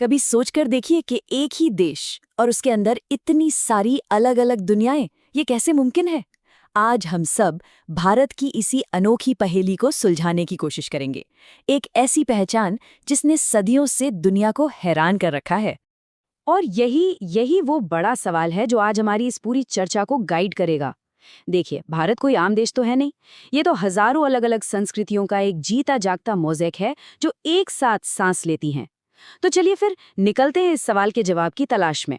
कभी सोचकर देखिए कि एक ही देश और उसके अंदर इतनी सारी अलग अलग दुनियाएं, ये कैसे मुमकिन है। आज हम सब भारत की इसी अनोखी पहेली को सुलझाने की कोशिश करेंगे। एक ऐसी पहचान जिसने सदियों से दुनिया को हैरान कर रखा है। और यही वो बड़ा सवाल है जो आज हमारी इस पूरी चर्चा को गाइड करेगा। देखिए, भारत कोई आम देश तो है नहीं। ये तो हजारों अलग अलग संस्कृतियों का एक जीता जागता मोज़ेक है जो एक साथ सांस लेती हैं। तो चलिए फिर निकलते हैं इस सवाल के जवाब की तलाश में।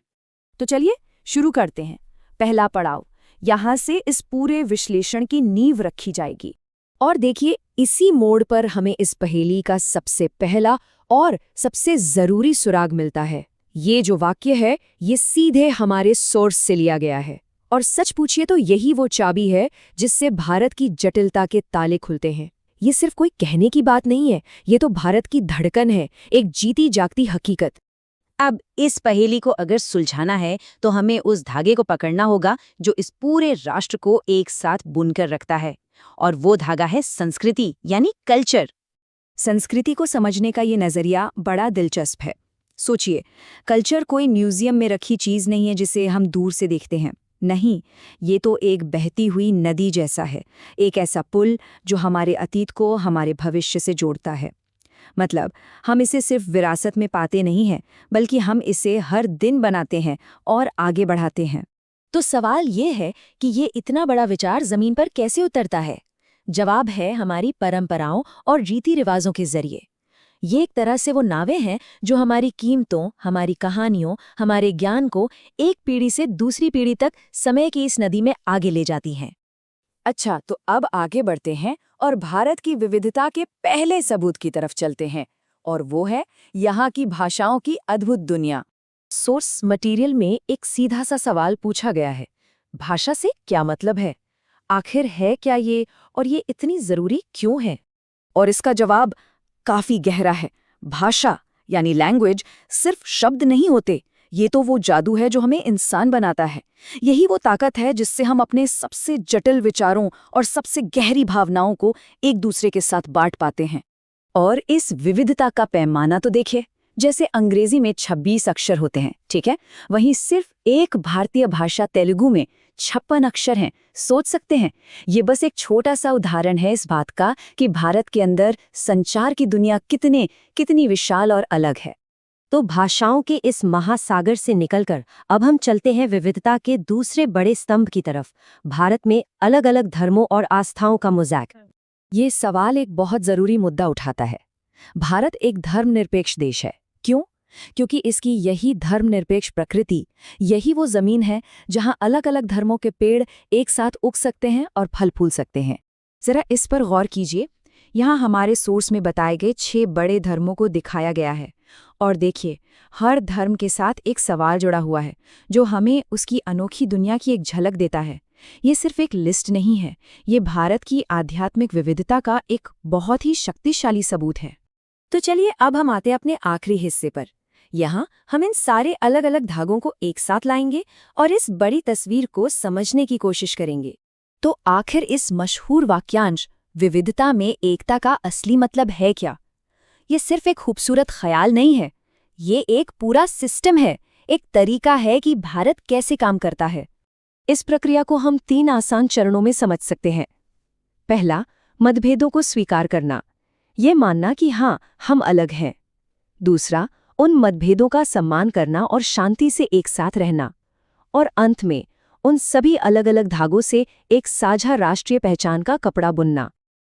तो चलिए शुरू करते हैं। पहला पड़ाव, यहाँ से इस पूरे विश्लेषण की नींव रखी जाएगी। और देखिए, इसी मोड़ पर हमें इस पहेली का सबसे पहला और सबसे जरूरी सुराग मिलता है। ये जो वाक्य है, ये सीधे हमारे सोर्स से लिया गया है। और सच पूछिए तो यही वो चाबी है जिससे भारत की जटिलता के ताले खुलते हैं। ये सिर्फ कोई कहने की बात नहीं है, ये तो भारत की धड़कन है, एक जीती जागती हकीकत। अब इस पहेली को अगर सुलझाना है तो हमें उस धागे को पकड़ना होगा जो इस पूरे राष्ट्र को एक साथ बुनकर रखता है। और वो धागा है संस्कृति, यानी कल्चर। संस्कृति को समझने का ये नजरिया बड़ा दिलचस्प है। सोचिए, कल्चर कोई म्यूजियम में रखी चीज नहीं है जिसे हम दूर से देखते हैं। नहीं, ये तो एक बहती हुई नदी जैसा है, एक ऐसा पुल जो हमारे अतीत को हमारे भविष्य से जोड़ता है। मतलब, हम इसे सिर्फ विरासत में पाते नहीं हैं, बल्कि हम इसे हर दिन बनाते हैं और आगे बढ़ाते हैं। तो सवाल ये है कि ये इतना बड़ा विचार जमीन पर कैसे उतरता है? जवाब है हमारी परंपराओं और रीति रिवाजों के जरिए। ये एक तरह से वो नावें हैं जो हमारी कीमतों, हमारी कहानियों, हमारे ज्ञान को एक पीढ़ी से दूसरी पीढ़ी तक समय की इस नदी में आगे ले जाती हैं। अच्छा, तो अब आगे बढ़ते हैं और भारत की विविधता के पहले सबूत की तरफ चलते हैं, और वो है यहाँ की भाषाओं की अद्भुत दुनिया। सोर्स मटेरियल में एक सीधा सा सवाल पूछा गया है, भाषा से क्या मतलब है? आखिर है क्या ये, और ये इतनी जरूरी क्यों है? और इसका जवाब काफी गहरा है। भाषा यानी लैंग्वेज सिर्फ शब्द नहीं होते, ये तो वो जादू है जो हमें इंसान बनाता है। यही वो ताकत है जिससे हम अपने सबसे जटिल विचारों और सबसे गहरी भावनाओं को एक दूसरे के साथ बांट पाते हैं। और इस विविधता का पैमाना तो देखिए, जैसे अंग्रेजी में 26 अक्षर होते हैं, ठीक है, वहीं सिर्फ एक भारतीय भाषा तेलुगु में 56 अक्षर हैं। सोच सकते हैं, ये बस एक छोटा सा उदाहरण है इस बात का कि भारत के अंदर संचार की दुनिया कितनी विशाल और अलग है। तो भाषाओं के इस महासागर से निकलकर अब हम चलते हैं विविधता के दूसरे बड़े स्तंभ की तरफ, भारत में अलग अलग धर्मों और आस्थाओं का मोज़ेक। ये सवाल एक बहुत जरूरी मुद्दा उठाता है। भारत एक धर्मनिरपेक्ष देश है। क्यों? क्योंकि इसकी यही धर्मनिरपेक्ष प्रकृति, यही वो जमीन है जहां अलग अलग धर्मों के पेड़ एक साथ उग सकते हैं और फल फूल सकते हैं। जरा इस पर गौर कीजिए। यहाँ हमारे सोर्स में बताए गए 6 बड़े धर्मों को दिखाया गया है, और देखिए, हर धर्म के साथ एक सवाल जुड़ा हुआ है जो हमें उसकी अनोखी दुनिया की एक झलक देता है। ये सिर्फ एक लिस्ट नहीं है, ये भारत की आध्यात्मिक विविधता का एक बहुत ही शक्तिशाली सबूत है। तो चलिए अब हम आते हैं अपने आखिरी हिस्से पर। यहाँ हम इन सारे अलग अलग धागों को एक साथ लाएंगे और इस बड़ी तस्वीर को समझने की कोशिश करेंगे। तो आखिर इस मशहूर वाक्यांश विविधता में एकता का असली मतलब है क्या? ये सिर्फ एक खूबसूरत ख्याल नहीं है, ये एक पूरा सिस्टम है, एक तरीका है कि भारत कैसे काम करता है। इस प्रक्रिया को हम 3 आसान चरणों में समझ सकते हैं। पहला, मतभेदों को स्वीकार करना, ये मानना कि हाँ, हम अलग हैं। दूसरा, उन मतभेदों का सम्मान करना और शांति से एक साथ रहना। और अंत में, उन सभी अलग अलग धागों से एक साझा राष्ट्रीय पहचान का कपड़ा बुनना।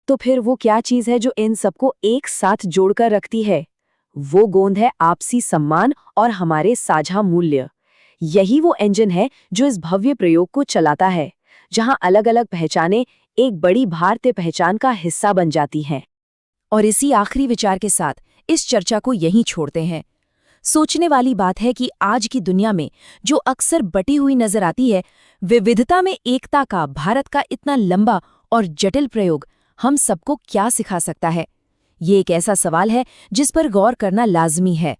तो फिर वो क्या चीज़ है जो इन सबको एक साथ जोड़कर रखती है? वो गोंद है आपसी सम्मान और हमारे साझा मूल्य। यही वो इंजन है जो इस भव्य प्रयोग को चलाता है, जहां अलग अलग पहचानें एक बड़ी भारतीय पहचान का हिस्सा बन जाती हैं। और इसी आखिरी विचार के साथ इस चर्चा को यहीं छोड़ते हैं। सोचने वाली बात है कि आज की दुनिया में जो अक्सर बटी हुई नजर आती है, विविधता में एकता का भारत का इतना लंबा और जटिल प्रयोग हम सबको क्या सिखा सकता है? ये एक ऐसा सवाल है जिस पर गौर करना लाजमी है।